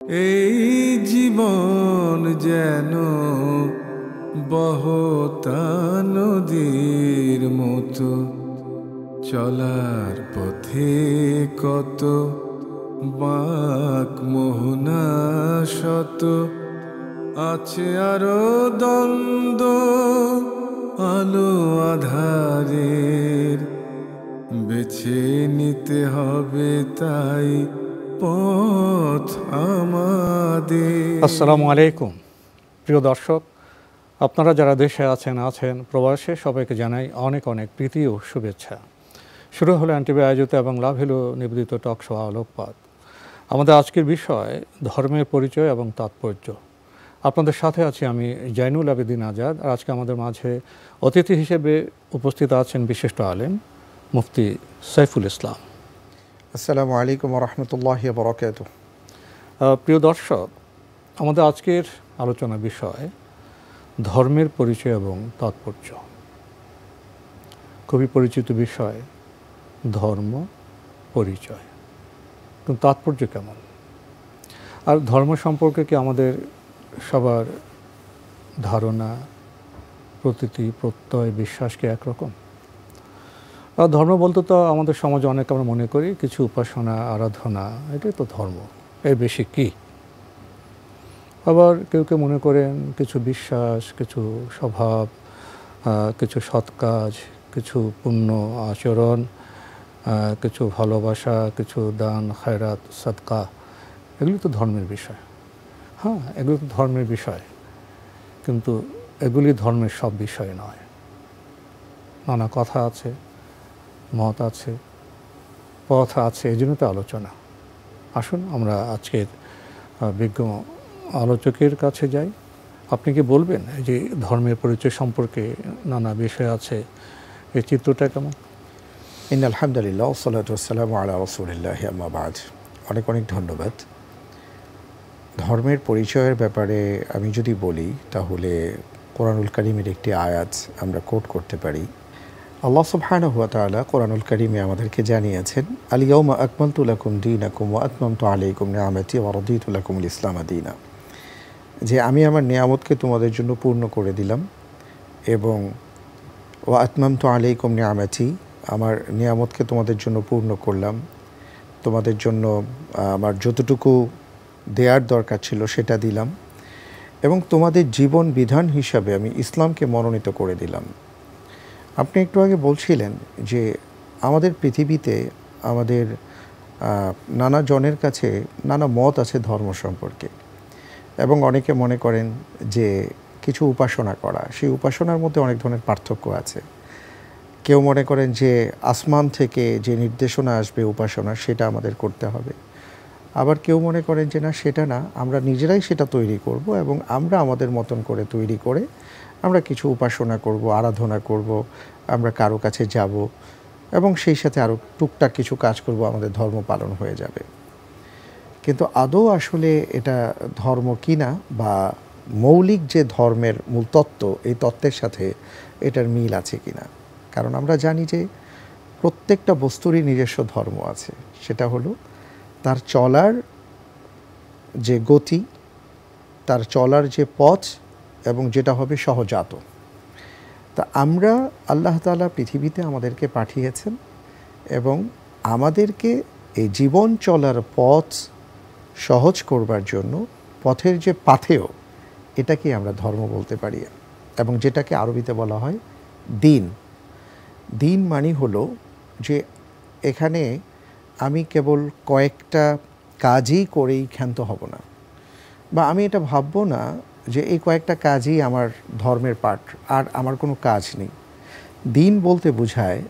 এই জীবন যেন বহতা নদীর মতো, চলার পথে কত বাঁক মোহনা শত, আছে আরো দ্বন্দ্ব আলো আধারের, বেছে নিতে হবে তাই পথ আমাদের। আসসালামু আলাইকুম প্রিয় দর্শক, আপনারা যারা দেশে আছেন প্রবাসে, সবাইকে জানাই অনেক অনেক প্রীতি ও শুভেচ্ছা। শুরু হলো এনটিভি আয়োজিত এবং লাভ হলো নিবেদিত টক শো আলোকপাত। আমাদের আজকের বিষয় ধর্মের পরিচয় এবং তাৎপর্য। আপনাদের সাথে আছি আমি জাইনুল আবেদিন আজাদ। আর আজকে আমাদের মাঝে অতিথি হিসেবে উপস্থিত আছেন বিশিষ্ট আলেম মুফতি সাইফুল ইসলাম। আসসালামু আলাইকুম ওয়া রাহমাতুল্লাহি ওয়া বারাকাতুহু। প্রিয় দর্শক, আমাদের আজকের আলোচনা বিষয় ধর্মের পরিচয় এবং তাৎপর্য। খুবই পরিচিত বিষয় ধর্ম পরিচয়, কিন্তু তাৎপর্য কেমন? আর ধর্ম সম্পর্কে কি আমাদের সবার ধারণা, প্রতীতি, প্রত্যয়, বিশ্বাস কি একরকম? আর ধর্ম বলতে তো আমাদের সমাজে অনেক আমরা মনে করি কিছু উপাসনা, আরাধনা, এটাই তো ধর্ম, এর বেশি কি? আবার কেউ কেউ মনে করেন কিছু বিশ্বাস, কিছু স্বভাব, কিছু সৎ কাজ, কিছু পুণ্য আচরণ, কিছু ভালোবাসা, কিছু দান, খায়রাত, সাদকা, এগুলি তো ধর্মের বিষয়। হ্যাঁ, এগুলি তো ধর্মের বিষয়, কিন্তু এগুলি ধর্মের সব বিষয় নয়। নানা কথা আছে, মত আছে, পথ আছে, এই জন্য তো আলোচনা। আসুন আমরা আজকের বিজ্ঞ আলোচকের কাছে যাই। আপনি কি বলবেন যে ধর্মের পরিচয় সম্পর্কে নানা বিষয় আছে, এই চিত্রটা কেমন? ইন্নাল হামদুলিল্লাহ ওয়া সলাতু ওয়াসসালামু আলা রাসূলিল্লাহি আম্মা বা'দ। অনেক অনেক ধন্যবাদ। ধর্মের পরিচয়ের ব্যাপারে আমি যদি বলি, তাহলে কোরআনুল কারীমের একটি আয়াত আমরা কোট করতে পারি। আল্লাহ সুবহানাহু ওয়া তাআলা কোরআনুল কারীমে আমাদেরকে জানিয়েছেন, আল ইয়াউমা আকমালতু লাকুম দীনাকুম ওয়া আতমামতু আলাইকুম নি'আমাতি ওয়া রাদিতু লাকুমুল ইসলামা দীনা। যে আমি আমার নিয়ামতকে তোমাদের জন্য পূর্ণ করে দিলাম, এবং ওয়া আতমামতু আলাইকুম নি'আমাতি, আমার নিয়ামতকে তোমাদের জন্য পূর্ণ করলাম, তোমাদের জন্য আমার যতটুকু দেওয়ার দরকার ছিল সেটা দিলাম, এবং তোমাদের জীবন বিধান হিসাবে আমি ইসলামকে মনোনীত করে দিলাম। আপনি একটু আগে বলছিলেন যে আমাদের পৃথিবীতে আমাদের নানা জনের কাছে নানা মত আছে ধর্ম সম্পর্কে, এবং অনেকে মনে করেন যে কিছু উপাসনা করা, সেই উপাসনার মধ্যে অনেক ধরনের পার্থক্য আছে। কেউ মনে করেন যে আসমান থেকে যে নির্দেশনা আসবে উপাসনা, সেটা আমাদের করতে হবে। আবার কেউ মনে করেন যে না, সেটা না, আমরা নিজেরাই সেটা তৈরি করব, এবং আমরা আমাদের মতন করে তৈরি করে আমরা কিছু উপাসনা করব, আরাধনা করব, আমরা কারো কাছে যাব, এবং সেই সাথে আরও টুকটাক কিছু কাজ করব, আমাদের ধর্ম পালন হয়ে যাবে। কিন্তু আদৌ আসলে এটা ধর্ম কি না, বা মৌলিক যে ধর্মের মূল তত্ত্ব, এই তত্ত্বের সাথে এটার মিল আছে কি না? কারণ আমরা জানি যে প্রত্যেকটা বস্তুরই নিজস্ব ধর্ম আছে। সেটা হলো তার চলার যে গতি, তার চলার যে পথ, এবং যেটা হবে সহজাত। তা আমরা, আল্লাহ তাআলা পৃথিবীতে আমাদেরকে পাঠিয়েছেন, এবং আমাদেরকে এই জীবন চলার পথ সহজ করবার জন্য পথের যে পাথেয়, এটাকে আমরা ধর্ম বলতে পারি, এবং যেটাকে আরবিতে বলা হয় দিন। দিন মানে হলো যে এখানে আমি কেবল কয়েকটা কাজই করেই ক্ষান্ত হব না, বা আমি এটা ভাববো না যে এই কয়েকটা কাজই আমার ধর্মের পাঠ, আর আমার কোনো কাজ নেই। দিন বলতে বোঝায়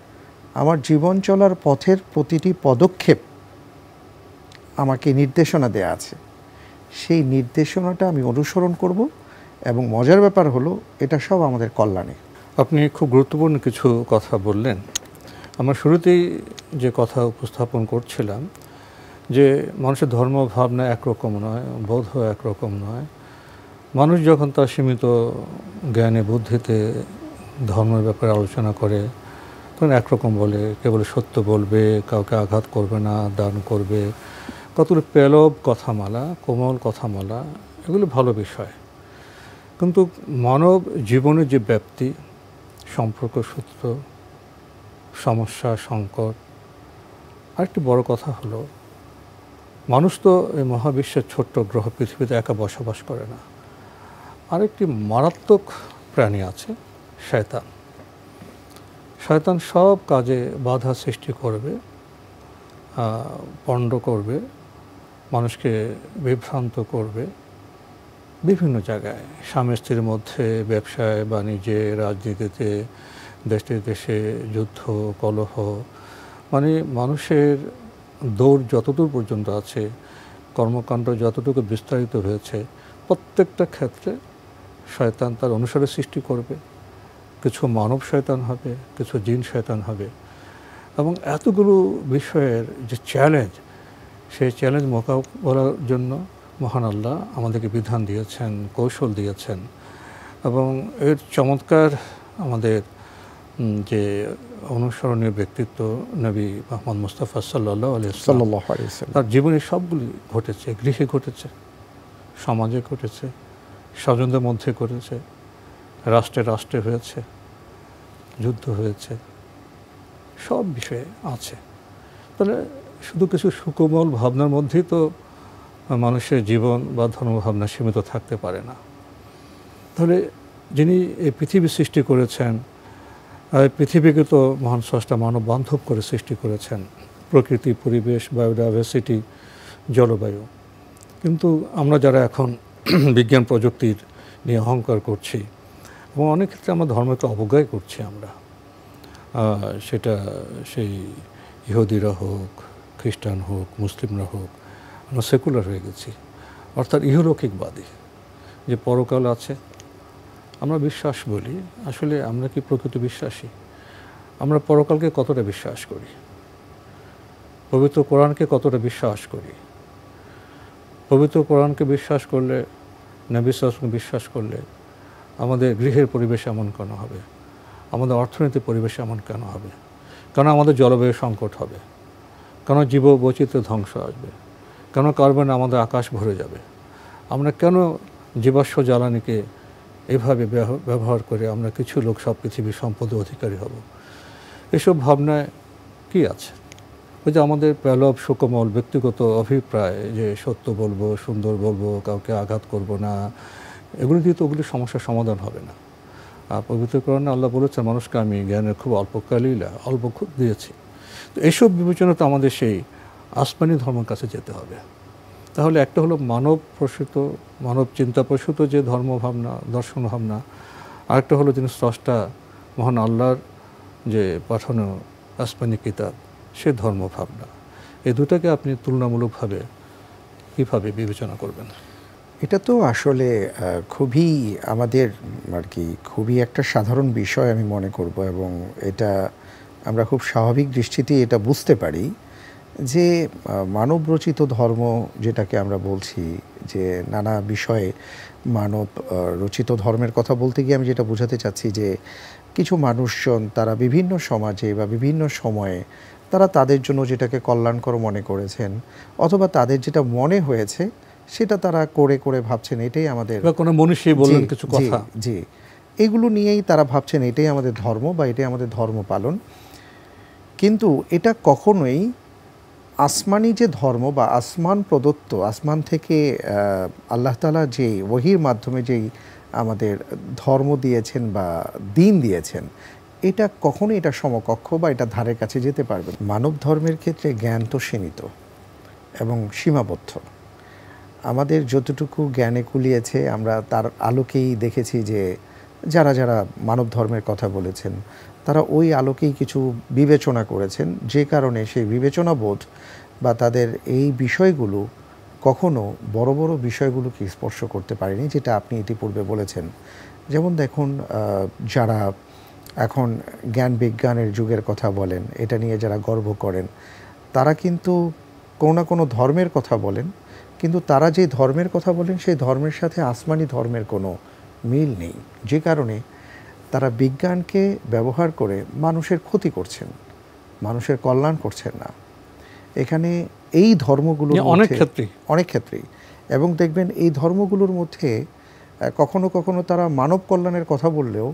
আমার জীবন চলার পথের প্রতিটি পদক্ষেপ আমাকে নির্দেশনা দেয়া আছে, সেই নির্দেশনাটা আমি অনুসরণ করব, এবং মজার ব্যাপার হলো এটা সব আমাদের কল্যাণে। আপনি খুব গুরুত্বপূর্ণ কিছু কথা বললেন। আমরা শুরুতেই যে কথা উপস্থাপন করছিলাম যে মানুষের ধর্ম ভাবনা একরকম নয়, বোধ একরকম নয়। মানুষ যখন তার সীমিত জ্ঞানে বুদ্ধিতে ধর্মের ব্যাপারে আলোচনা করে, তখন একরকম বলে, কেবল সত্য বলবে, কাউকে আঘাত করবে না, দান করবে, কতগুলো পেলব কথামালা, কোমল কথামালা, এগুলো ভালো বিষয়। কিন্তু মানব জীবনের যে ব্যাপ্তি, সম্পর্ক সূত্র, সমস্যা, সংকট, আরেকটি বড় কথা হলো মানুষ তো এই মহাবিশ্বের ছোট্ট গ্রহ পৃথিবীতে একা বসবাস করে না। আরেকটি মারাত্মক প্রাণী আছে, শয়তান। শয়তান সব কাজে বাধা সৃষ্টি করবে, পণ্ড করবে, মানুষকে বিভ্রান্ত করবে বিভিন্ন জায়গায়, স্বামী স্ত্রীর মধ্যে, ব্যবসায় বাণিজ্যে, রাজনীতিতে, দেশে দেশে যুদ্ধ কলহ, মানে মানুষের দৌড় যতদূর পর্যন্ত আছে, কর্মকাণ্ড যতটুকু বিস্তারিত হয়েছে, প্রত্যেকটা ক্ষেত্রে শয়তান তার অনুসারে সৃষ্টি করবে। কিছু মানব শয়তান হবে, কিছু জিন শয়তান হবে। এবং এতগুলো বিষয়ের যে চ্যালেঞ্জ, সেই চ্যালেঞ্জ মোকাবেলার জন্য মহান আল্লাহ আমাদেরকে বিধান দিয়েছেন, কৌশল দিয়েছেন। এবং এর চমৎকার আমাদের যে অনুসরণীয় ব্যক্তিত্ব নবী মুহাম্মদ মুস্তাফা সাল্লাল্লাহু আলাইহি ওয়াসাল্লাম, তার জীবনে সবগুলি ঘটেছে। গৃহে ঘটেছে, সমাজে ঘটেছে, স্বজনদের মধ্যে ঘটেছে, রাষ্ট্রে রাষ্ট্রে হয়েছে, যুদ্ধ হয়েছে, সব বিষয়ে আছে। তাহলে শুধু কিছু সুকোমল ভাবনার মধ্যেই তো মানুষের জীবন বা ধর্মভাবনা সীমিত থাকতে পারে না। তাহলে যিনি এই পৃথিবী সৃষ্টি করেছেন, পৃথিবীকে তো মহান স্রষ্টা মানব বান্ধব করে সৃষ্টি করেছেন, প্রকৃতি, পরিবেশ, বায়োডাইভার্সিটি, জলবায়ু। কিন্তু আমরা যারা এখন বিজ্ঞান প্রযুক্তির নিয়ে অহংকার করছি এবং অনেক ক্ষেত্রে আমরা ধর্মকে অবজ্ঞাই করছি, আমরা সেটা সেই ইহুদিরা হোক, খ্রিস্টান হোক, মুসলিমরা হোক, আমরা সেকুলার হয়ে গেছি, অর্থাৎ ইহলৌকিকবাদী। যে পরকাল আছে আমরা বিশ্বাস বলি, আসলে আমরা কি প্রকৃত বিশ্বাসী? আমরা পরকালকে কতটা বিশ্বাস করি? পবিত্র কোরআনকে কতটা বিশ্বাস করি? পবিত্র কোরআনকে বিশ্বাস করলে, নবী সাল্লাল্লাহু আলাইহি ওয়াসাল্লামকে বিশ্বাস করলে আমাদের গৃহের পরিবেশ এমন কেন হবে? আমাদের অর্থনৈতিক পরিবেশ এমন কেন হবে? কেন আমাদের জলবায়ু সংকট হবে? কেন জীব বৈচিত্র্য ধ্বংস আসবে? কেন কার্বন আমাদের আকাশ ভরে যাবে? আমরা কেন জীবাশ্ম জ্বালানিকে এভাবে ব্যবহার করে আমরা কিছু লোক সব পৃথিবীর সম্পদের অধিকারী হব? এসব ভাবনায় কি আছে? ওই যে আমাদের প্রলোভ, সুকোমল ব্যক্তিগত অভিপ্রায়, যে সত্য বলবো, সুন্দর বলবো, কাউকে আঘাত করব না, এগুলো দিয়ে তো ওগুলি সমস্যার সমাধান হবে না। আর পবিত্র কোরআনে আল্লাহ বলেছেন, মানুষকে আমি জ্ঞানের খুব অল্প খুব দিয়েছি। তো এইসব বিবেচনা তো আমাদের সেই আসমানি ধর্মের কাছে যেতে হবে। তাহলে একটা হলো মানব প্রসূত, মানব চিন্তা প্রসূত যে ধর্মভাবনা, দর্শন ভাবনা, আরেকটা হলো যিনি স্রষ্টা মহান আল্লাহর যে পাঠানো আসমানি কিতাব, সে ধর্মভাবনা। এই দুটাকে আপনি তুলনামূলকভাবে কীভাবে বিবেচনা করবেন? এটা তো আসলে খুবই আমাদের আর কি খুবই একটা সাধারণ বিষয় আমি মনে করব, এবং এটা আমরা খুব স্বাভাবিক দৃষ্টিতেই এটা বুঝতে পারি যে মানবরচিত ধর্ম যেটাকে আমরা বলছি, যে নানা বিষয়ে মানব রচিত ধর্মের কথা বলতে গিয়ে আমি যেটা বোঝাতে চাচ্ছি যে কিছু মানুষজন তারা বিভিন্ন সমাজে বা বিভিন্ন সময়ে তারা তাদের জন্য যেটাকে কল্যাণকর মনে করেছেন, অথবা তাদের যেটা মনে হয়েছে সেটা তারা করে করে ভাবছেন এটাই আমাদের, কোনো মনীষী বললেন কিছু কথা, জি, এগুলো নিয়েই তারা ভাবছেন এটাই আমাদের ধর্ম বা এটাই আমাদের ধর্ম পালন। কিন্তু এটা কখনোই আসমানি যে ধর্ম বা আসমান প্রদত্ত, আসমান থেকে আল্লাহ তাআলা যে ওহীর মাধ্যমে যেই আমাদের ধর্ম দিয়েছেন বা দিন দিয়েছেন, এটা কখনোই এটা সমকক্ষ বা এটা ধারের কাছে যেতে পারবে না। মানব ধর্মের ক্ষেত্রে জ্ঞান তো সীমিত এবং সীমাবদ্ধ। আমাদের যতটুকু জ্ঞানে কুলিয়েছে আমরা তার আলোকেই দেখেছি যে যারা যারা মানব ধর্মের কথা বলেছেন তারা ওই আলোকেই কিছু বিবেচনা করেছেন, যে কারণে সেই বিবেচনাবোধ বা তাদের এই বিষয়গুলো কখনো বড় বড় বিষয়গুলোকে স্পর্শ করতে পারেনি, যেটা আপনি ইতিপূর্বে বলেছেন। যেমন দেখুন, যারা এখন জ্ঞান বিজ্ঞানের যুগের কথা বলেন, এটা নিয়ে যারা গর্ব করেন, তারা কিন্তু কোনো না কোনো ধর্মের কথা বলেন, কিন্তু তারা যে ধর্মের কথা বলেন সেই ধর্মের সাথে আসমানি ধর্মের কোনো মিল নেই, যে কারণে তারা বিজ্ঞানকে ব্যবহার করে মানুষের ক্ষতি করছেন, মানুষের কল্যাণ করছেন না। এখানে এই ধর্মগুলোর অনেক ক্ষেত্রেই এবং দেখবেন এই ধর্মগুলোর মধ্যে কখনো কখনো তারা মানব কল্যাণের কথা বললেও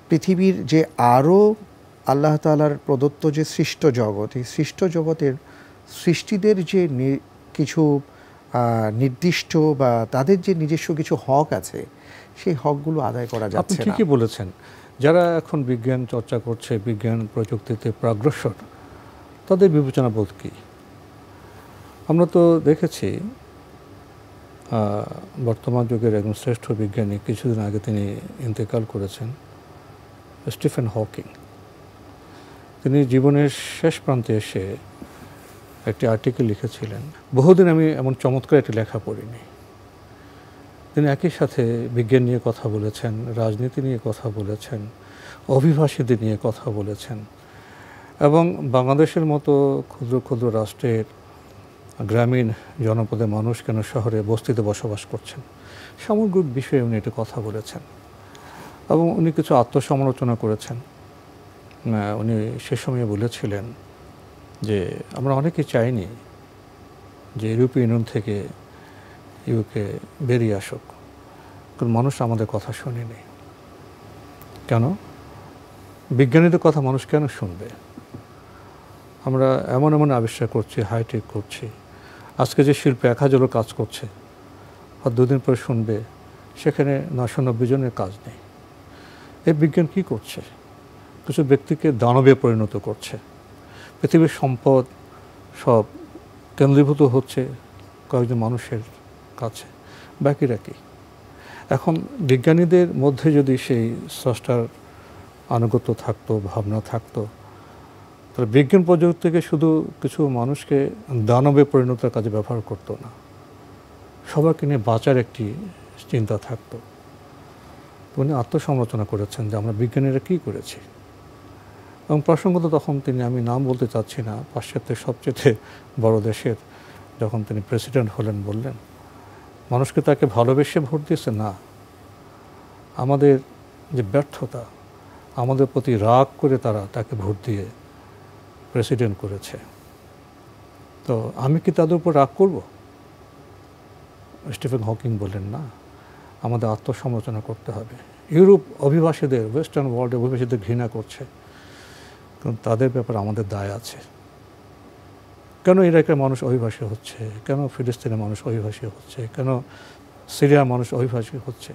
পৃথিবীর যে আরও আল্লাহ তাআলার প্রদত্ত যে সৃষ্ট জগৎ, এই সৃষ্ট জগতের সৃষ্টিদের যে কিছু নির্দিষ্ট বা তাদের যে নিজস্ব কিছু হক আছে, সেই হকগুলো আদায় করা যাচ্ছে না। আপনি ঠিকই বলেছেন। যারা এখন বিজ্ঞান চর্চা করছে, বিজ্ঞান প্রযুক্তিতে প্রাগ্রসর, তাদের বিবেচনা বোধ কী? আমরা তো দেখেছি বর্তমান যুগের একজন শ্রেষ্ঠ বিজ্ঞানী, কিছুদিন আগে তিনি ইন্তেকাল করেছেন, স্টিফেন হকিং। তিনি জীবনের শেষ প্রান্তে এসে একটি আর্টিকেল লিখেছিলেন। বহুদিন আমি এমন চমৎকার একটি লেখা পড়িনি। তিনি একই সাথে বিজ্ঞান নিয়ে কথা বলেছেন, রাজনীতি নিয়ে কথা বলেছেন, অভিবাসীদের নিয়ে কথা বলেছেন এবং বাংলাদেশের মতো ক্ষুদ্র ক্ষুদ্র রাষ্ট্রের গ্রামীণ জনপদের মানুষ কেন শহরে বস্তিতে বসবাস করছেন, সামগ্রিক বিষয়ে উনি একটু কথা বলেছেন এবং উনি কিছু আত্মসমালোচনা করেছেন। উনি সে সময় বলেছিলেন যে আমরা অনেকে চাইনি যে ইউরোপীয় ইউনিয়ন থেকে ইউকে বেরিয়ে আসুক, কারণ মানুষ আমাদের কথা শোনেনি। কেন? বিজ্ঞানীদের কথা মানুষ কেন শুনবে? আমরা এমন এমন আবিষ্কার করছি, হাইটেক করছি, আজকে যে শিল্পে 1000 লোক কাজ করছে, আর 2 দিন পরে শুনবে সেখানে 990 জনের কাজ নেই। এই বিজ্ঞান কি করছে? কিছু ব্যক্তিকে দানবে পরিণত করছে। পৃথিবীর সম্পদ সব কেন্দ্রীভূত হচ্ছে কয়েকজন মানুষের কাছে, বাকিরা কি? এখন বিজ্ঞানীদের মধ্যে যদি সেই স্রষ্টার আনুগত্য থাকতো, ভাবনা থাকতো, তাহলে বিজ্ঞান প্রযুক্তিকে শুধু কিছু মানুষকে দানবে পরিণতের কাজে ব্যবহার করতো না, সবাইকে নিয়ে বাঁচার একটি চিন্তা থাকতো। উনি আত্মসমালোচনা করেছেন যে আমরা বিজ্ঞানীরা কী করেছি। এবং প্রসঙ্গত তখন তিনি, আমি নাম বলতে চাচ্ছি না, পাশ্চাত্যের সবচেয়ে বড় দেশের যখন তিনি প্রেসিডেন্ট হলেন, বললেন মানুষকে তাকে ভালোবেসে ভোট দিয়েছে না, আমাদের যে ব্যর্থতা, আমাদের প্রতি রাগ করে তারা তাকে ভোট দিয়ে প্রেসিডেন্ট করেছে। তো আমি কি তাদের উপর রাগ করব? স্টিফেন হকিং বললেন না, আমাদের আত্মসমালোচনা করতে হবে। ইউরোপ অভিবাসীদের, ওয়েস্টার্ন ওয়ার্ল্ডে অভিবাসীদের ঘৃণা করছে, কারণ তাদের ব্যাপারে আমাদের দায় আছে। কেন ইরাকের মানুষ অভিবাসী হচ্ছে, কেন ফিলিস্তিনের মানুষ অভিবাসী হচ্ছে, কেন সিরিয়ার মানুষ অভিবাসী হচ্ছে?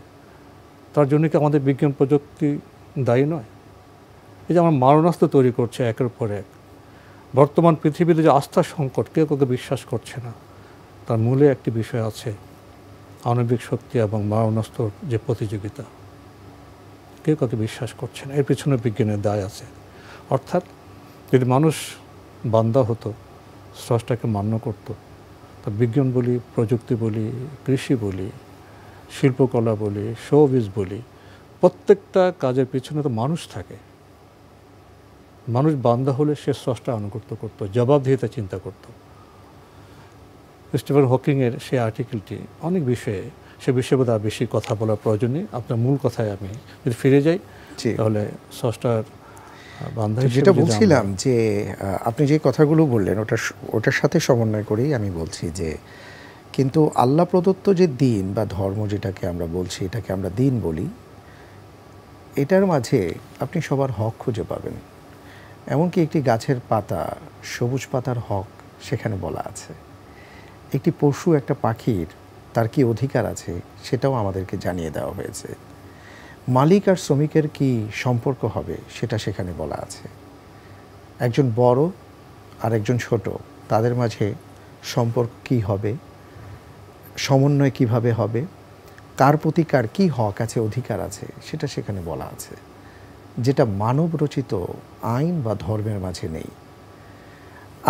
তার জন্য কি আমাদের বিজ্ঞান প্রযুক্তি দায়ী নয়? এই যে আমরা মারণাস্ত্র তৈরি করছে একের পর এক, বর্তমান পৃথিবীতে যে আস্থার সংকট, কেউ কাউকে বিশ্বাস করছে না, তার মূলে একটি বিষয় আছে, আণবিক শক্তি এবং মারণাস্ত্রর যে প্রতিযোগিতা। কেউ কাউকে বিশ্বাস করছে না, এর পিছনে বিজ্ঞানের দায় আছে। অর্থাৎ যদি মানুষ বান্দা হতো, স্রষ্টাকে মান্য করত, তা বিজ্ঞান বলি, প্রযুক্তি বলি, কৃষি বলি, শিল্পকলা বলি, শোবিজ বলি, প্রত্যেকটা কাজের পিছনে তো মানুষ থাকে। মানুষ বান্দা হলে সে স্রষ্টা আনুগত্য করত, জবাবদিহিতা চিন্তা করত। স্টিফেন হকিংয়ের সেই আর্টিকেলটি অনেক বিষয়ে, সে বিষয়ে বোধহয় বেশি কথা বলার প্রয়োজন নেই। আপনার মূল কথায় আমি যদি ফিরে যাই, তাহলে স্রষ্টার বান্দা হিসেবে যেটা বলছিলাম যে আপনি যে কথাগুলো বললেন ওটার সাথে সমন্বয় করেই আমি বলছি যে কিন্তু আল্লাহ প্রদত্ত যে দিন বা ধর্ম যেটাকে আমরা বলছি, এটাকে আমরা দিন বলি, এটার মাঝে আপনি সবার হক খুঁজে পাবেন। এমনকি একটি গাছের পাতা, সবুজ পাতার হক সেখানে বলা আছে। একটি পশু, একটা পাখির তার কি অধিকার আছে সেটাও আমাদেরকে জানিয়ে দেওয়া হয়েছে। মালিক আর শ্রমিকের কি সম্পর্ক হবে সেটা সেখানে বলা আছে। একজন বড় আর একজন ছোট, তাদের মাঝে সম্পর্ক কি হবে, সমন্বয় কিভাবে হবে, কার প্রতি কার কী হক আছে, অধিকার আছে, সেটা সেখানে বলা আছে, যেটা মানব রচিত আইন বা ধর্মের মাঝে নেই।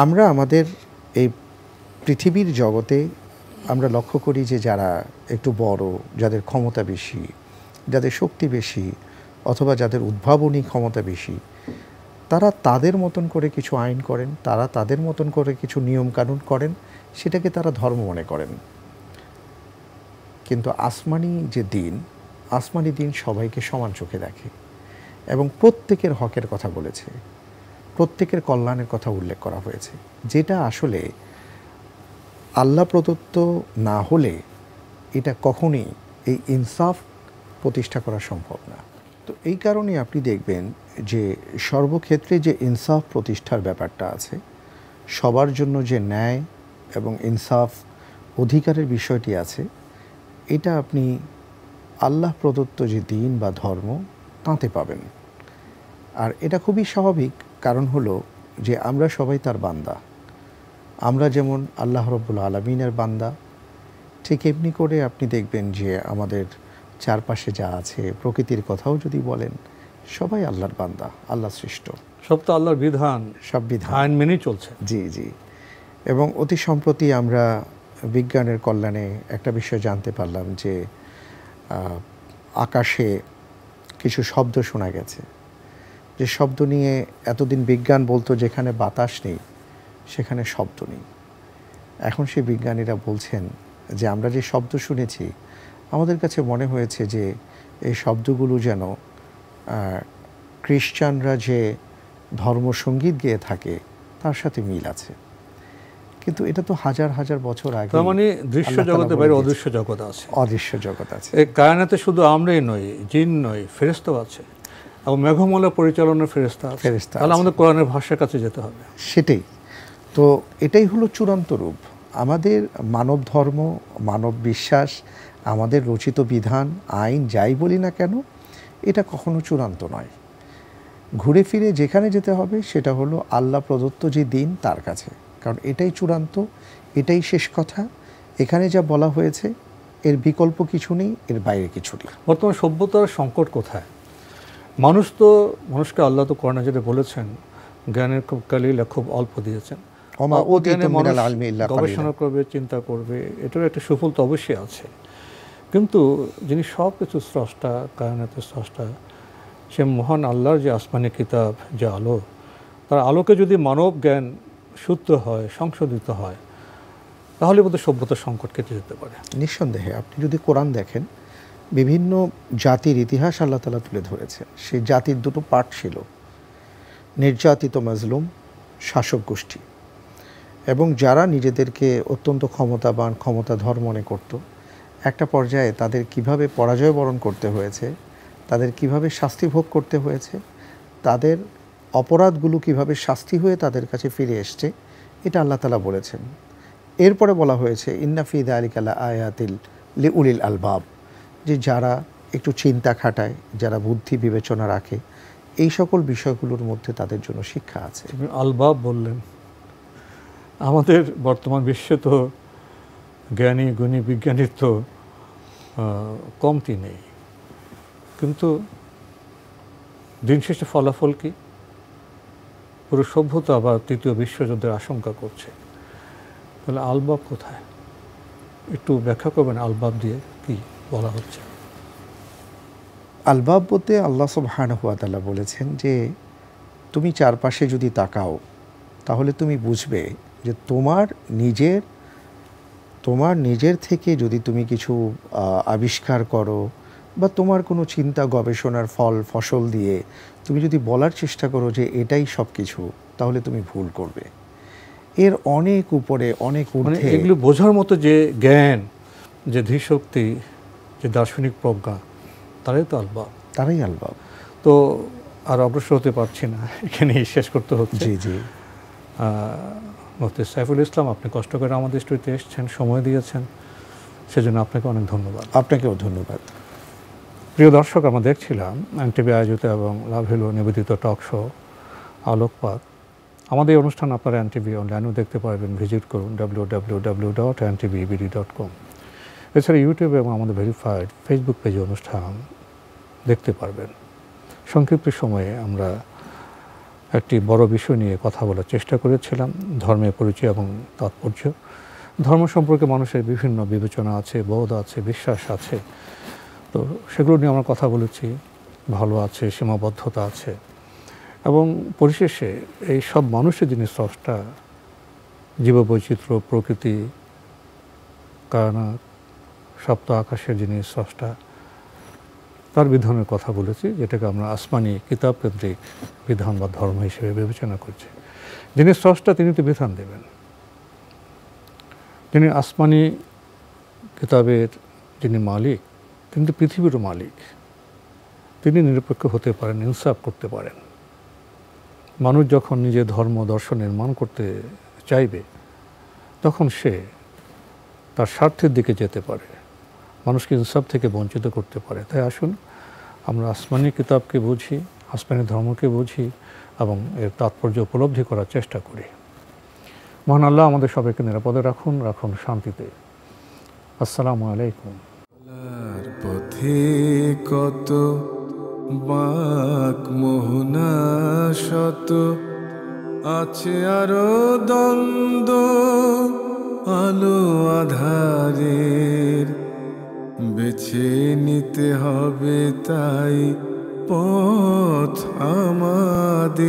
আমরা আমাদের এই পৃথিবীর জগতে আমরা লক্ষ্য করি যে যারা একটু বড়, যাদের ক্ষমতা বেশি, যাদের শক্তি বেশি, অথবা যাদের উদ্ভাবনী ক্ষমতা বেশি, তারা তাদের মতন করে কিছু আইন করেন, তারা তাদের মতন করে কিছু নিয়মকানুন করেন, সেটাকে তারা ধর্ম মনে করেন। কিন্তু আসমানি যে দিন, আসমানি দিন সবাইকে সমান চোখে দেখে এবং প্রত্যেকের হকের কথা বলেছে। প্রত্যেকের কল্যাণের কথা উল্লেখ করা হয়েছে, যেটা আসলে আল্লাহ প্রদত্ত না হলে এটা কখনোই এই ইনসাফ প্রতিষ্ঠা করা সম্ভব না। তো এই কারণে আপনি দেখবেন যে সর্বক্ষেত্রে যে ইনসাফ প্রতিষ্ঠার ব্যাপারটা আছে, সবার জন্য যে ন্যায় এবং ইনসাফ অধিকারের বিষয়টি আছে, এটা আপনি আল্লাহ প্রদত্ত যে দিন বা ধর্ম তাতে পাবেন। আর এটা খুবই স্বাভাবিক, কারণ হলো যে আমরা সবাই তার বান্দা। আমরা যেমন আল্লাহ রব্বুল আলামিনের বান্দা, ঠিক এমনি করে আপনি দেখবেন যে আমাদের চারপাশে যা আছে, প্রকৃতির কথাও যদি বলেন, সবাই আল্লাহর বান্দা, আল্লাহ সৃষ্ট। সব তো আল্লাহর বিধান, সব বিধান আইন মেনেই চলছে। জি জি। এবং অতি সম্প্রতি আমরা বিজ্ঞানের কল্যাণে একটা বিষয় জানতে পারলাম যে আকাশে কিছু শব্দ শোনা গেছে, যে শব্দ নিয়ে এতদিন বিজ্ঞান বলতো যেখানে বাতাস নেই সেখানে শব্দ নেই। এখন সেই বিজ্ঞানীরা বলছেন যে আমরা যে শব্দ শুনেছি, আমাদের কাছে মনে হয়েছে যে এই শব্দগুলো যেন খ্রিস্টানরা যে ধর্মসঙ্গীত গেয়ে থাকে তার সাথে মিল আছে। কিন্তু এটা তো হাজার হাজার বছর আগে। তার মানে দৃশ্য জগতের বাইরে অদৃশ্য জগৎ আছে। অদৃশ্য জগৎ আছে। এই কায়নাতে শুধু আমরাই নই, জিন নয়, ফেরেশতাও আছে, এবং মেঘমালা পরিচালনার ফেরেশতা আছে। তাহলে আমাদের কোরআনের ভাষার কাছে যেতে হবে। সেটাই তো, এটাই হলো চূড়ান্ত রূপ। আমাদের মানব ধর্ম, মানব বিশ্বাস, আমাদের রচিত বিধান, আইন যাই বলি না কেন, এটা কখনো চূড়ান্ত নয়। ঘুরে ফিরে যেখানে যেতে হবে সেটা হলো আল্লাহ প্রদত্ত যে দিন তার কাছে, কারণ এটাই চূড়ান্ত, এটাই শেষ কথা। এখানে যা বলা হয়েছে এর বিকল্প কিছু নেই, এর বাইরে কিছু নেই। বর্তমান সভ্যতার সংকট কোথায়? মানুষকে আল্লাহ তো কোরআনে যেটা বলেছেন, জ্ঞানের খুব কালিলা, খুব অল্প দিয়েছেন। গবেষণা করবে, চিন্তা করবে, এটার একটা সুফল তো অবশ্যই আছে। কিন্তু যিনি সব কিছু স্রষ্টা, কায়নাতের স্রষ্টা, সে মহান আল্লাহর যে আসমানি কিতাব, যে আলো, তার আলোকে যদি মানব জ্ঞান শুদ্ধ হয়, সংশোধিত হয়, তাহলে বোধহয় সভ্যতার সংকট কেটে যেতে পারে। নিঃসন্দেহে আপনি যদি কোরআন দেখেন, বিভিন্ন জাতির ইতিহাস আল্লাহ তাআলা তুলে ধরেছেন। সেই জাতির দুটো পার্ট ছিল, নির্যাতিত মাজলুম, শাসক গোষ্ঠী, এবং যারা নিজেদেরকে অত্যন্ত ক্ষমতাবান, ক্ষমতাধর মনে করত। একটা পর্যায়ে তাদের কিভাবে পরাজয় বরণ করতে হয়েছে, তাদের কিভাবে শাস্তি ভোগ করতে হয়েছে, তাদের অপরাধগুলো কিভাবে শাস্তি হয়ে তাদের কাছে ফিরে এসছে, এটা আল্লাহ তাআলা বলেছেন। এরপরে বলা হয়েছে ইন্না ফি যালিকা লাআয়াতিল লিউলিল আলবাব, যে যারা একটু চিন্তা খাটায়, যারা বুদ্ধি বিবেচনা রাখে, এই সকল বিষয়গুলোর মধ্যে তাদের জন্য শিক্ষা আছে। আলবাব বললেন, আমাদের বর্তমান বিশ্বে তো জ্ঞানী গুণী বিজ্ঞানীর তো কমতি নেই, কিন্তু দিন শেষে ফলাফল কি? পুরো সভ্যতা আবার তৃতীয় বিশ্বযুদ্ধের আশঙ্কা করছে। তাহলে আলবাব কোথায়? একটু ব্যাখ্যা করবেন আলবাব দিয়ে কি বলা হচ্ছে? আলবাব বলতে আল্লাহ সুবহানাহু ওয়া তাআলা বলেছেন যে তুমি চারপাশে যদি তাকাও তাহলে তুমি বুঝবে যে তোমার নিজের থেকে যদি তুমি কিছু আবিষ্কার করো বা তোমার কোনো চিন্তা গবেষণার ফল ফসল দিয়ে তুমি যদি বলার চেষ্টা করো যে এটাই সব কিছু, তাহলে তুমি ভুল করবে। এর অনেক উপরে, অনেক ঊর্ধ্বে এগুলো বোঝার মতো যে জ্ঞান, যে ধীশক্তি, যে দার্শনিক প্রজ্ঞা, তারাই তো আলবাব। তারাই আলবাব। তো আর অগ্রসর হতে পারছি না, এখানেই শেষ করতে হচ্ছে। জি জি। মুফতি সাইফুল ইসলাম, আপনি কষ্ট করে আমাদের স্টুডিওতে এসেছেন, সময় দিয়েছেন, সেজন্য আপনাকে অনেক ধন্যবাদ। আপনাকেও ধন্যবাদ। প্রিয় দর্শক, আমরা দেখছিলাম এনটিভি আয়োজিত এবং লাভেলো নিবেদিত টক শো আলোকপাত। আমাদের এই অনুষ্ঠান আপনারা এনটিভি অনলাইনেও দেখতে পারবেন। ভিজিট করুন www.ntvebd.com। এছাড়া ইউটিউবে এবং আমাদের ভেরিফাইড ফেসবুক পেজে অনুষ্ঠান দেখতে পারবেন। সংক্ষিপ্ত সময়ে আমরা একটি বড় বিষয় নিয়ে কথা বলার চেষ্টা করেছিলাম, ধর্মের পরিচয় এবং তাৎপর্য। ধর্ম সম্পর্কে মানুষের বিভিন্ন বিবেচনা আছে, বোধ আছে, বিশ্বাস আছে। তো সেগুলো নিয়ে আমরা কথা বলেছি। ভালো আছে, সীমাবদ্ধতা আছে, এবং পরিশেষে এই সব মানুষের যিনি স্রষ্টা, জীববৈচিত্র্য, প্রকৃতি, কায়নাত, সপ্ত আকাশের যিনি স্রষ্টা, তার বিধানের কথা বলেছি, যেটাকে আমরা আসমানি কিতাব কেন্দ্রিক বিধান বা ধর্ম হিসেবে বিবেচনা করছি। যিনি স্রষ্টা তিনি তো বিধান দেবেন। যিনি আসমানি কিতাবের যিনি মালিক, তিনি তো পৃথিবীরও মালিক। তিনি নিরপেক্ষ হতে পারেন, ইনসাফ করতে পারেন। মানুষ যখন নিজের ধর্ম দর্শন নির্মাণ করতে চাইবে, তখন সে তার স্বার্থের দিকে যেতে পারে, মানুষকে ইনসাফ থেকে বঞ্চিত করতে পারে। তাই আসুন আমরা আসমানি কিতাবকে বুঝি, আসমানি ধর্মকে বুঝি এবং এর তাৎপর্য উপলব্ধি করার চেষ্টা করি। মহান আল্লাহ আমাদের সবাইকে নিরাপদে রাখুন, রাখুন শান্তিতে। আসসালামু আলাইকুম। চলার পথে কত বাঁক মোহনা শত, আছে আরো দ্বন্দ্ব আলো আধারের, বেছে নিতে হবে তাই পথ আমাদের।